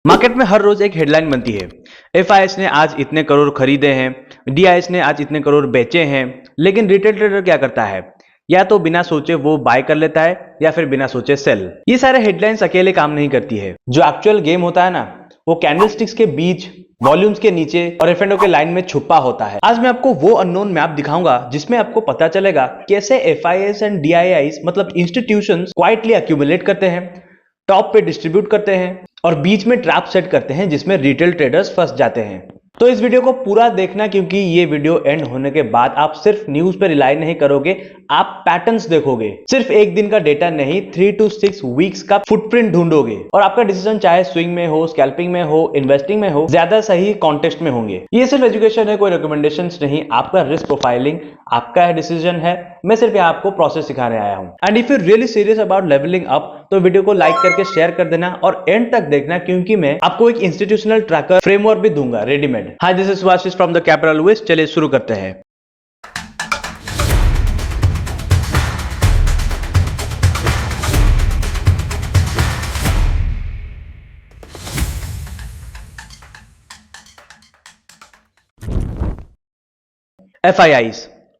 Market में हर रोज एक headline बनती है। एफआईएस ने आज इतने करोड़ खरीदे हैं, डीआईएस ने आज इतने करोड़ बेचे हैं। लेकिन रिटेल ट्रेडर क्या करता है? या तो बिना सोचे वो बाय कर लेता है या फिर बिना सोचे सेल। ये सारे हेडलाइंस अकेले काम नहीं करती है। जो एक्चुअल गेम होता है ना, वो कैंडलस्टिक्स के बीच, वॉल्यूम्स के नीचे और एफ&ओ के लाइन में छुपा होता है। आज मैं आपको वो अननोन मैप दिखाऊंगा जिसमें आपको पता चलेगा कैसे एफआईएस एंड डीआईआईस मतलब इंस्टीट्यूशंस क्वाइटली एक्यूमुलेट करते हैं, टॉप पे डिस्ट्रीब्यूट करते हैं और बीच में ट्रैप सेट करते हैं जिसमें रिटेल ट्रेडर्स फंस जाते हैं। तो इस वीडियो को पूरा देखना, क्योंकि ये वीडियो एंड होने के बाद आप सिर्फ न्यूज पे रिलाई नहीं करोगे, आप पैटर्न्स देखोगे। सिर्फ एक दिन का डेटा नहीं, 3 to 6 वीक्स का फुटप्रिंट ढूंढोगे और आपका डिसीजन चाहे स्विंग में हो, स्कैल्पिंग में हो, इन्वेस्टिंग में हो, ज्यादा सही कॉन्टेक्स्ट में होंगे। ये सिर्फ एजुकेशन है, कोई रिकमेंडेशंस नहीं। आपका रिस्क प्रोफाइलिंग आपका डिसीजन है। मैं सिर्फ यहाँ आपको प्रोसेस सिखाने आया हूँ। And if you really serious about leveling up तो वीडियो को लाइक करके शेयर कर देना और एंड तक देखना, क्योंकि मैं आपको एक इंस्टीट्यूशनल ट्रैकर फ्रेमवर्क भी दूंगा readymade. Hi, this is Subhashish from the Capital West. चलिए शुरू करते हैं। FIIs,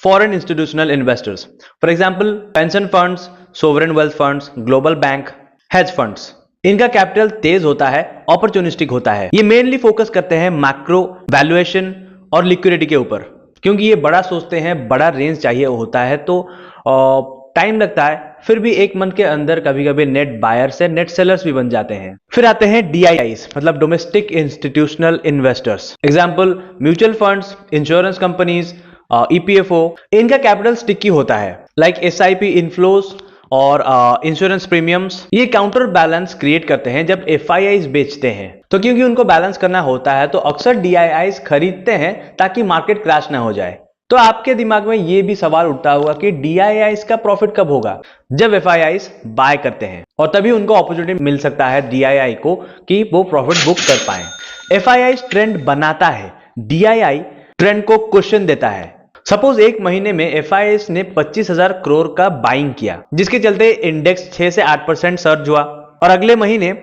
Foreign Institutional Investors. For example, pension funds, sovereign wealth funds, global bank, hedge funds. इनका कैपिटल तेज होता है, ऑपर्चुनिस्टिक होता है। ये मेनली फोकस करते हैं मैक्रो वैल्यूएशन और लिक्विडिटी के ऊपर, क्योंकि ये बड़ा सोचते हैं, बड़ा रेंज चाहिए होता है, तो टाइम लगता है। फिर भी एक मंथ के अंदर कभी कभी नेट बायर से नेट सेलर्स भी बन जाते हैं। फिर आते हैं DIIs मतलब domestic institutional investors. Example mutual funds, insurance companies, EPFO। इनका कैपिटल स्टिकी होता है, लाइक SIP इनफ्लोज और इंश्योरेंस प्रीमियम्स। ये काउंटर बैलेंस क्रिएट करते हैं जब FIIs बेचते हैं। तो क्योंकि उनको बैलेंस करना होता है तो अक्सर DIIs खरीदते हैं ताकि मार्केट क्रैश ना हो जाए। तो आपके दिमाग में ये भी सवाल उठता होगा कि DIIs का प्रॉफिट कब होगा? जब FIIs बाय करते हैं, और तभी उनको अपॉर्चुनिटी मिल सकता है DII को कि वो प्रॉफिट बुक कर पाए। FIIs ट्रेंड बनाता है, DII ट्रेंड को क्वेश्चन देता है। सपोज एक महीने में FIIs ने 25,000 करोड़ का बाइंग किया, जिसके चलते इंडेक्स 6 से 8% सर्ज हुआ, और अगले महीने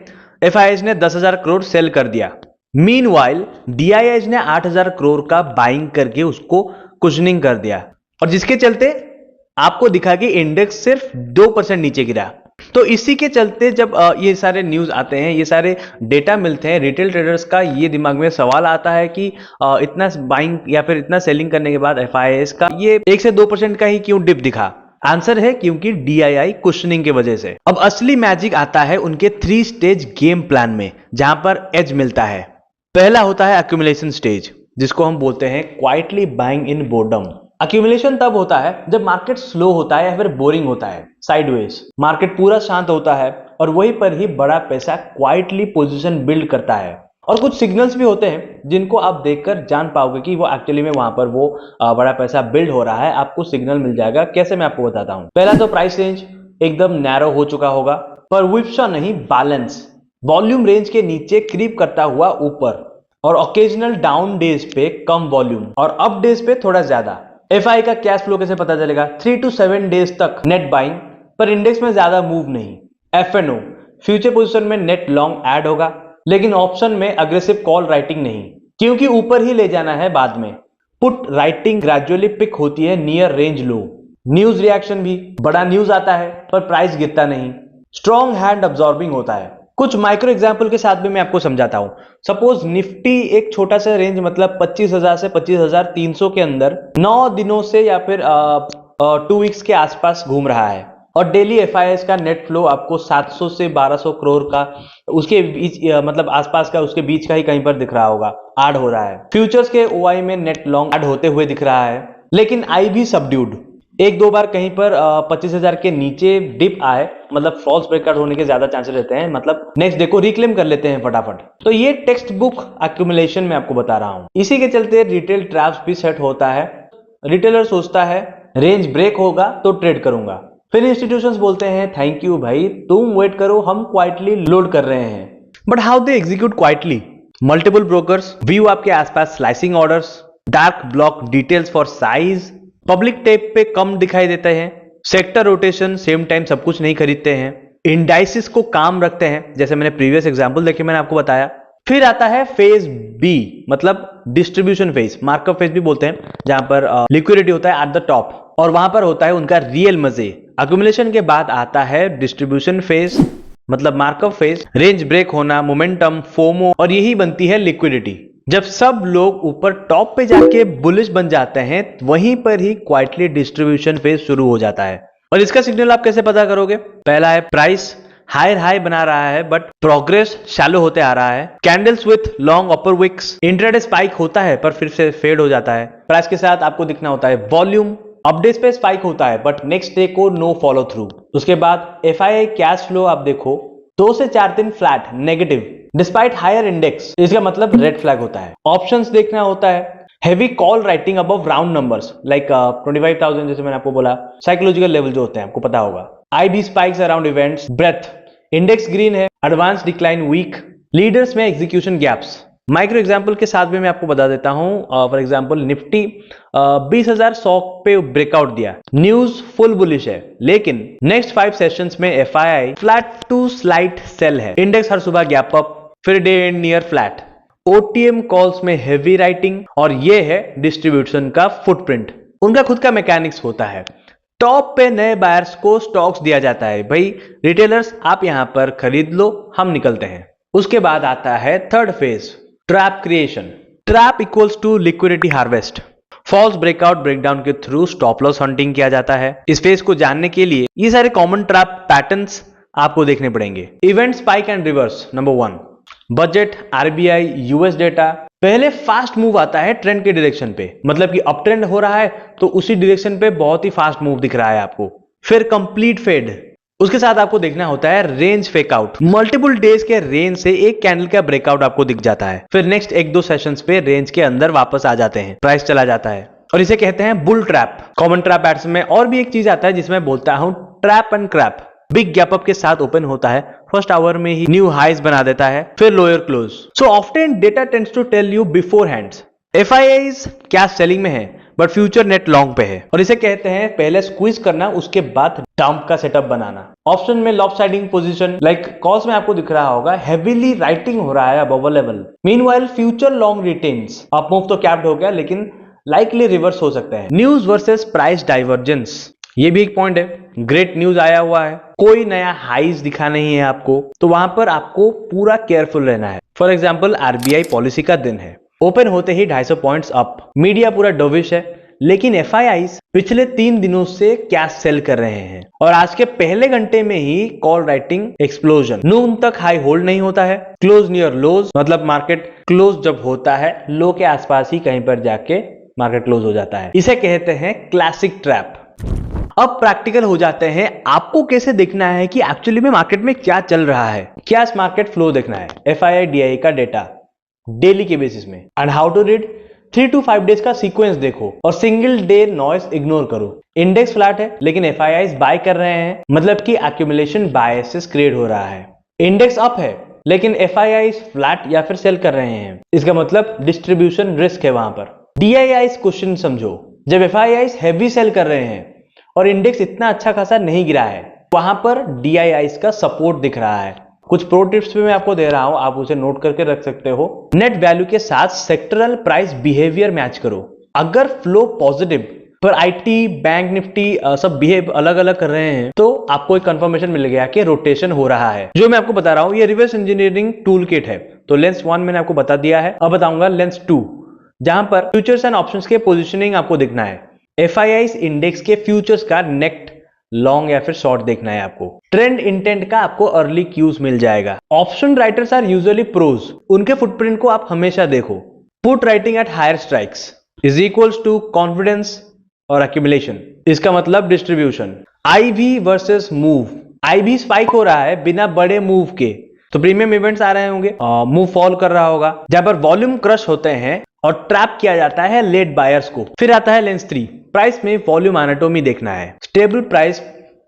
FIIs ने 10,000 करोड़ सेल कर दिया। मीनवाइल DIIs ने 8,000 करोड़ का बाइंग करके उसको कुशनिंग कर दिया, और जिसके चलते आपको दिखा कि इंडेक्स सिर्फ 2% नीचे गिरा। तो इसी के चलते जब ये सारे न्यूज आते हैं, ये सारे डेटा मिलते हैं, रिटेल ट्रेडर्स का ये दिमाग में सवाल आता है कि इतना बाइंग या फिर इतना सेलिंग करने के बाद FIIs का ये 1 से 2% का ही क्यों डिप दिखा? आंसर है क्योंकि DII कुशनिंग की वजह से। अब असली मैजिक आता है उनके 3 स्टेज गेम प्लान में, जहां पर एज मिलता है। पहला होता है एक्यूमुलेशन स्टेज, जिसको हम बोलते हैं क्वाइटली बाइंग इन बोर्डम। एक्यूमुलेशन तब होता है जब मार्केट स्लो होता है या फिर बोरिंग होता है, साइडवेज। मार्केट पूरा शांत होता है और वहीं पर ही बड़ा पैसा क्वाइटली पोजीशन बिल्ड करता है। और कुछ सिग्नल्स भी होते हैं जिनको आप देखकर जान पाओगे कि वो एक्चुअली में वहां पर वो बड़ा पैसा बिल्ड हो रहा है। आपको सिग्नल मिल जाएगा। कैसे, मैं आपको बताता हूं। पहला तो प्राइस रेंज एकदम नैरो हो चुका होगा, पर विप्सा नहीं, बैलेंस। वॉल्यूम रेंज के नीचे क्रीप करता हुआ ऊपर, और ओकेजनल डाउन डेज पे कम वॉल्यूम और अप डेज पे थोड़ा ज्यादा। FI का कैश फ्लो कैसे पता चलेगा? 3 to 7 डेज तक नेट बाइंग, पर इंडेक्स में ज्यादा मूव नहीं। FNO फ्यूचर पोजीशन में नेट लॉन्ग ऐड होगा, लेकिन ऑप्शन में अग्रेसिव कॉल राइटिंग नहीं, क्योंकि ऊपर ही ले जाना है बाद में। पुट राइटिंग ग्रेजुअली पिक होती है नियर रेंज लो। न्यूज रिएक्शन भी, बड़ा न्यूज आता है पर प्राइस गिरता नहीं। स्ट्रॉन्ग हैंड अब्सॉर्बिंग होता है। कुछ माइक्रो एग्जाम्पल के साथ भी मैं आपको समझाता हूं। सपोज निफ्टी एक छोटा सा रेंज मतलब 25,000 से 25,300 के अंदर 9 दिनों से या फिर 2 वीक्स के आसपास घूम रहा है, और डेली FIIs का नेट फ्लो आपको 700 से 1200 करोड़ का उसके बीच मतलब आसपास का, उसके बीच का ही कहीं पर दिख रहा होगा, ऐड हो रहा है। फ्यूचर्स के OI में नेट लॉन्ग ऐड होते हुए दिख रहा है, लेकिन आई भी सबड्यूड। 1-2 बार कहीं पर 25,000 के नीचे डिप आए, मतलब फॉल्स ब्रेकआउट होने के ज्यादा चांसेस रहते हैं, मतलब नेक्स्ट डे को रिक्लेम कर लेते हैं फटाफट। तो ये टेक्स्ट बुक एक्यूमुलेशन में आपको बता रहा हूं। इसी के चलते रिटेल ट्रैप्स भी सेट होता है। रिटेलर सोचता है रेंज ब्रेक होगा तो ट्रेड करूंगा, फिर इंस्टीट्यूशंस बोलते हैं थैंक यू भाई, तुम वेट करो, हम क्वाइटली लोड कर रहे हैं। But how they execute quietly? Multiple brokers, view आपके आसपास slicing orders, dark block details for size, public tape पे कम दिखाई देते हैं, सेक्टर रोटेशन, सेम टाइम सब कुछ नहीं खरीदते हैं, इंडाइसिस को काम रखते हैं, जैसे मैंने प्रीवियस एग्जांपल देखे मैंने आपको बताया, फिर आता है फेज बी, मतलब डिस्ट्रीब्यूशन फेज, मार्कअप फेज भी बोलते हैं, जहां पर लिक्विडिटी होता है एट द टॉप और वहां पर होता है उनका रियल मजे। अक्यूमुलेशन के बाद आता है डिस्ट्रीब्यूशन फेज, मतलब मार्कअप फेज, रेंज ब्रेक होना, मोमेंटम, फोमो, और यही बनती है लिक्विडिटी। जब सब लोग ऊपर टॉप पे जाके बुलिश बन जाते हैं, वहीं पर ही क्वाइटली डिस्ट्रीब्यूशन फेज शुरू हो जाता है। और इसका सिग्नल आप कैसे पता करोगे? पहला है प्राइस हायर हाई बना रहा है बट प्रोग्रेस शैलो होते आ रहा है। Candles with long upper wicks, intraday spike होता है पर फिर से फेड हो जाता है। प्राइस के साथ आपको दिखना होता है वॉल्यूम, अपडेट्स पे स्पाइक होता है बट नेक्स्ट डे को नो फॉलो थ्रू। उसके बाद एफआईआई कैश फ्लो आप देखो 2 से 4 दिन flat negative despite higher index, इसका मतलब रेड फ्लैग होता है। ऑप्शंस देखना होता है, heavy call writing above round numbers like 25,000, जैसे मैंने आपको बोला, साइकोलॉजिकल लेवल जो होते हैं आपको पता होगा। IB spikes around events, breadth, index green है, एडवांस डिक्लाइन वीक, लीडर्स में एग्जीक्यूशन गैप्स। माइक्रो एग्जांपल के साथ भी मैं आपको बता देता हूं। फॉर एग्जांपल निफ्टी 20,100 पे ब्रेकआउट दिया, न्यूज फुल बुलिश है, लेकिन नेक्स्ट 5 सेशंस में FII flat to slight sell है। इंडेक्स हर सुबह गैप अप, फिर day end near flat. OTM calls में हेवी राइटिंग, और ये है डिस्ट्रीब्यूशन का फुटप्रिंट। उनका खुद का मैकेनिक्स होता है। टॉप पे नए बायर्स को स्टॉक्स दिया जाता है, भाई रिटेलर्स आप यहां पर खरीद लो, हम निकलते हैं। उसके बाद आता है third phase, trap creation. Trap equals to liquidity harvest. False breakout breakdown के थ्रू स्टॉप लॉस हंटिंग किया जाता है। इस फेज को जानने के लिए ये सारे कॉमन ट्रैप पैटर्न्स आपको देखने पड़ेंगे। Event spike and reverse, number 1 budget, RBI, US data. पहले फास्ट मूव आता है ट्रेंड के डायरेक्शन पे, मतलब कि अप ट्रेंड हो रहा है तो उसी डायरेक्शन पे बहुत ही फास्ट मूव दिख रहा है आपको। फिर कंप्लीट फेड, उसके साथ आपको देखना होता है रेंज फेकआउट। मल्टीपल डेज के रेंज से एक कैंडल का ब्रेकआउट आपको दिख जाता है, फिर नेक्स्ट 1-2 सेशंस पे रेंज के अंदर वापस आ जाते हैं, प्राइस चला जाता है, और इसे कहते हैं bull trap. Common trap pattern में और भी एक चीज आता है जिसमें बोलता हूं trap and crap. Big gap up के साथ ओपन होता है, फर्स्ट आवर में ही न्यू हाइज बना देता है, फिर lower close. So often data tends to tell you before hands. FIIs cash selling में है बट फ्यूचर नेट लॉन्ग पे है, और इसे कहते हैं पहले स्क्वीज करना, उसके बाद डंप का सेटअप बनाना। ऑप्शन में लॉपसाइडिंग पोजीशन, लाइक कॉल्स में आपको दिख रहा होगा हेवीली राइटिंग हो रहा है above level. Meanwhile future long retains, up move तो कैप्ड हो गया लेकिन लाइकली रिवर्स हो सकता है। न्यूज वर्सेस प्राइस डाइवर्जेंस, ये भी एक पॉइंट है। ग्रेट न्यूज आया हुआ है, कोई नया हाइज दिखा नहीं है आपको, तो वहां पर आपको पूरा केयरफुल रहना है। फॉर एग्जांपल आरबीआई पॉलिसी का दिन है, ओपन होते ही 250 पॉइंट्स अप, मीडिया पूरा डोविश है, लेकिन एफआईआईज पिछले 3 दिनों से कैश सेल कर रहे हैं, और आज के पहले घंटे में ही कॉल राइटिंग एक्सप्लोजन। नून तक हाई होल्ड नहीं होता है, क्लोज नियर लोज, मतलब मार्केट क्लोज जब होता है लो के आसपास ही कहीं पर जाके मार्केट क्लोज हो जाता है। इसे कहते हैं क्लासिक ट्रैप। अब प्रैक्टिकल हो जाते हैं, आपको कैसे देखना है कि एक्चुअली में मार्केट में क्या चल रहा है, क्या इस मार्केट फ्लो देखना है। एफआईआई डीआई का डेटा डेली के बेसिस में, and how to read 3 to 5 days का सीक्वेंस देखो, और सिंगल डे नॉइस इग्नोर करो। इंडेक्स फ्लैट है लेकिन एफआईआईज बाय कर रहे हैं, मतलब कि एक्यूमुलेशन बायसेस क्रिएट हो रहा है। इंडेक्स अप है लेकिन एफआईआईज फ्लैट या फिर सेल कर रहे हैं, इसका मतलब डिस्ट्रीब्यूशन रिस्क है वहां पर। डीआईआईज क्वेश्चन समझो, जब एफआईआईज हैवी सेल कर रहे हैं और इंडेक्स इतना अच्छा खासा नहीं गिरा है, वहां पर डीआईआईज का सपोर्ट दिख रहा है। कुछ प्रो टिप्स भी मैं आपको दे रहा हूं, आप उसे नोट करके रख सकते हो। नेट वैल्यू के साथ सेक्टरल प्राइस बिहेवियर मैच करो। अगर फ्लो पॉजिटिव पर आईटी, बैंक निफ्टी सब बिहेव अलग अलग कर रहे हैं, तो आपको एक कंफर्मेशन मिल गया कि रोटेशन हो रहा है। जो मैं आपको बता रहा हूं ये रिवर्स इंजीनियरिंग टूल किट है। तो लेंस 1 मैंने आपको बता दिया है, अब बताऊंगा लेंस 2, जहां पर फ्यूचर्स एंड ऑप्शंस के पोजीशनिंग आपको दिखना है। एफआईआईज इंडेक्स के फ्यूचर्स का नेक्स्ट लॉन्ग या फिर शॉर्ट देखना है आपको। ट्रेंड इंटेंट का आपको अर्ली क्यूज मिल जाएगा। Option writers are usually pros, उनके फुटप्रिंट को आप हमेशा देखो। Put writing at higher strikes is equals to confidence और एक्यूमुलेशन, इसका मतलब distribution. IV versus move, IV spike हो रहा है बिना बड़े मूव के, तो प्रीमियम इवेंट्स आ रहे होंगे, मूव फॉल कर रहा होगा, जहां पर वॉल्यूम क्रश होते हैं और ट्रैप किया जाता है लेट बायर्स को। फिर आता है लेंस 3, प्राइस में वॉल्यूम एनाटोमी देखना है। Stable price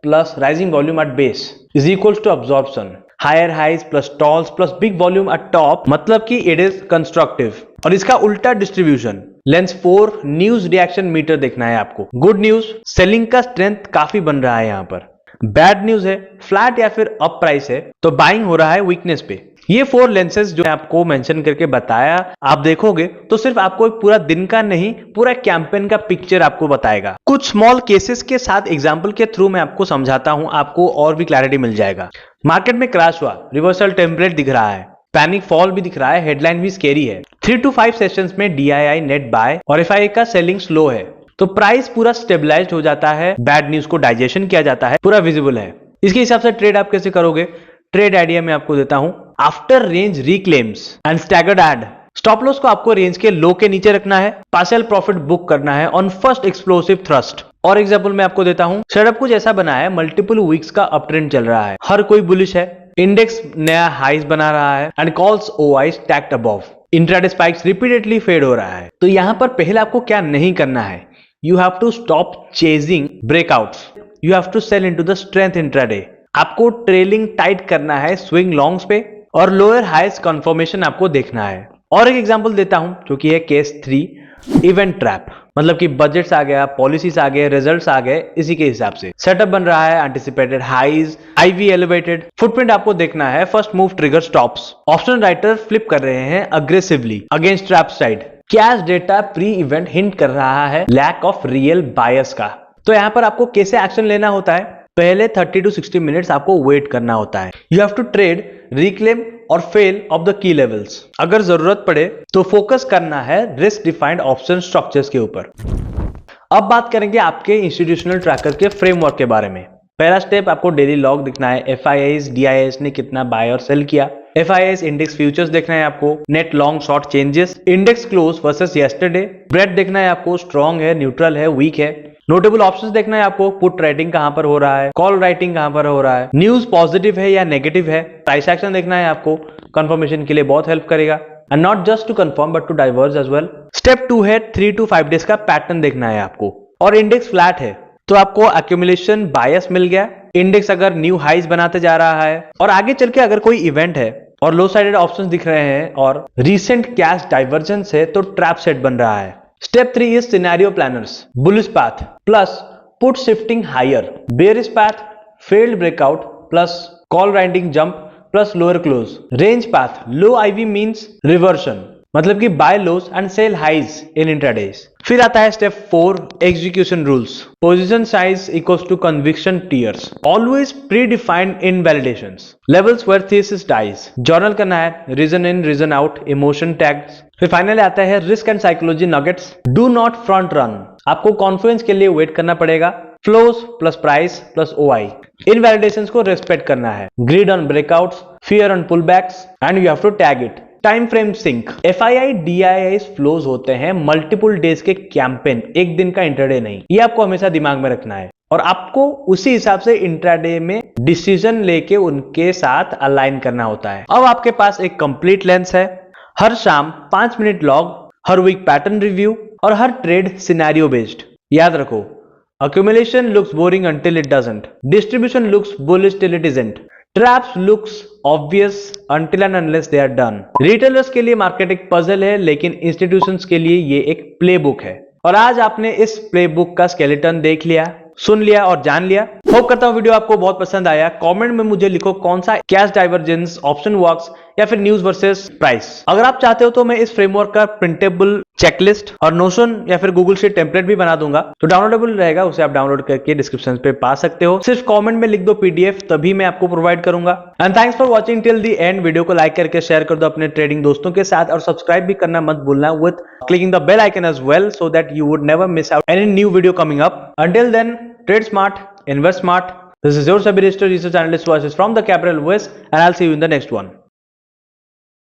plus rising volume at base is equals to absorption. Higher highs plus tolls plus big volume at top, मतलब कि इट इज कंस्ट्रक्टिव, और इसका उल्टा distribution. Lens 4 news reaction meter देखना है आपको। गुड न्यूज, सेलिंग का strength काफी बन रहा है यहां पर। बैड न्यूज है, फ्लैट या फिर अप प्राइस है, तो बाइंग हो रहा है वीकनेस पे। ये 4 लेंसेज जो आपको मेंशन करके बताया, आप देखोगे तो सिर्फ आपको एक पूरा दिन का नहीं, पूरा कैंपेन का पिक्चर आपको बताएगा। कुछ स्मॉल केसेस के साथ एग्जांपल के थ्रू मैं आपको समझाता हूं, आपको और भी क्लैरिटी मिल जाएगा। मार्केट में क्रैश हुआ, रिवर्सल टेम्पलेट दिख रहा है, पैनिक फॉल भी दिख रहा है, हेडलाइन भी स्केरी है। 3 to 5 सेशंस में DII नेट बाय और FII का सेलिंग स्लो है, तो प्राइस पूरा स्टेबलाइज्ड हो जाता है, बैड न्यूज को डाइजेशन किया जाता है, पूरा विजिबल है। इसके हिसाब से ट्रेड आप कैसे करोगे? ट्रेड आइडिया मैं आपको देता हूं। After range reclaims and staggered add, stop loss को आपको रेंज के लो के नीचे रखना है, पार्शियल प्रॉफिट बुक करना है ऑन फर्स्ट एक्सप्लोसिव थ्रस्ट। और एग्जांपल मैं आपको देता हूं, सेटअप कुछ ऐसा बना है, मल्टीपल वीक्स का अप ट्रेंड चल रहा है, हर कोई बुलिश है, इंडेक्स नया हाइस बना रहा है and calls OI stacked above, intraday spikes repeatedly fade हो रहा है। तो यहां पर पहले आपको क्या नहीं करना है, you have to stop chasing breakouts, you have to sell into the strength intraday. आपको ट्रेलिंग टाइट करना है स्विंग लॉन्ग्स पे और लोअर हाइस कंफर्मेशन आपको देखना है। और एक एग्जांपल देता हूं जो कि है केस 3, इवेंट ट्रैप, मतलब कि बजट्स आ गया, पॉलिसीज आ गए, रिजल्ट्स आ गए, इसी के हिसाब से सेटअप बन रहा है, anticipated highs, IV elevated, footprint आपको देखना है, first move trigger stops, option writer flip कर रहे हैं aggressively against trap side, cash data pre event hint कर रहा है लैक ऑफ रियल बायस का। तो यहां पर आपको कैसे एक्शन लेना होता है? पहले 30 to 60 मिनट्स आपको वेट करना होता है। You have to trade, reclaim और fail of the key levels. अगर जरूरत पड़े तो फोकस करना है रिस्क डिफाइंड ऑप्शन स्ट्रक्चर्स के ऊपर। अब बात करेंगे आपके इंस्टीट्यूशनल ट्रैकर के फ्रेमवर्क के बारे में। पहला स्टेप, आपको डेली लॉग दिखना है, FIIs, DIIs ने कितना बाय और सेल किया, FIIs इंडेक्स फ्यूचर्स देखना है आपको, net long short changes, index close versus yesterday, bread देखना है आपको, स्ट्रॉन्ग है, न्यूट्रल है, वीक है, नोटेबल ऑप्शंस देखना है आपको, पुट राइटिंग कहां पर हो रहा है, कॉल राइटिंग कहां पर हो रहा है, न्यूज पॉजिटिव है या नेगेटिव है, प्राइस एक्शन देखना है आपको, कंफर्मेशन के लिए बहुत हेल्प करेगा, and not just to confirm but to diverge as well. Step 2 है 3 to 5 डेज का पैटर्न देखना है आपको, और इंडेक्स फ्लैट है तो आपको एक्यूमुलेशन बायस मिल गया, इंडेक्स अगर न्यू हाइज बनाते जा रहा है और आगे चल के अगर कोई इवेंट है और लो साइडेड ऑप्शंस दिख रहे हैं और रीसेंट कैश डाइवर्जेंस है तो ट्रैप सेट बन रहा है। Step 3 is scenario planners, bullish path plus put shifting higher, bearish path, failed breakout plus call writing jump plus lower close, range path, low IV means reversion, मतलब कि buy lows and sell highs in intradays. फिर आता है step 4, execution rules, position size equals to conviction tiers, always pre defined invalidations, levels where thesis dies, journal करना है, reason in reason out, emotion tags. फिर finally आता है risk and psychology nuggets, do not front run, आपको confluence के लिए wait करना पड़ेगा, flows plus price plus OI, invalidations को रेस्पेक्ट करना है, greed on breakouts, fear on pullbacks and you have to tag it, time frame sync. FII DIIs flows होते हैं मल्टीपल डेज के कैंपेन, एक दिन का इंट्राडे नहीं, ये आपको हमेशा दिमाग में रखना है और आपको उसी हिसाब से इंट्राडे में डिसीजन लेके उनके साथ अलाइन करना होता है। अब आपके पास एक कंप्लीट लेंस है, हर शाम 5 मिनट लॉग, हर वीक पैटर्न रिव्यू और हर ट्रेड सिनेरियो बेस्ड। याद रखो, accumulation looks boring until it doesn't, distribution looks bullish till it isn't, traps looks obvious until and unless they are done। Retailers के लिए market एक puzzle है, लेकिन institutions के लिए ये एक प्लेबुक है। और आज आपने इस प्लेबुक का स्केलेटन देख लिया, सुन लिया और जान लिया। होप करता हूं वीडियो आपको बहुत पसंद आया। कमेंट में मुझे लिखो कौन सा कैश डाइवर्जेंस, ऑप्शन वर्क्स या फिर न्यूज वर्सेस प्राइस। अगर आप चाहते हो तो मैं इस फ्रेमवर्क का प्रिंटेबल चेकलिस्ट और नोशन या फिर गूगल शीट टेम्पलेट भी बना दूंगा, तो डाउनलोडेबल रहेगा, उसे आप डाउनलोड करके डिस्क्रिप्शन पे पा सकते हो। सिर्फ कमेंट में लिख दो PDF, तभी मैं आपको प्रोवाइड करूंगा। And thanks for watching till the end. Video को लाइक करके शेयर कर दो अपने ट्रेडिंग दोस्तों के साथ और सब्सक्राइब भी करना मत भूलना with clicking the bell icon as well, so that you would never miss out any new video coming up. Until then, trade smart, invest smart. This is your Sabir Research Analyst Voices from the Capital West, and I'll see you in the next one.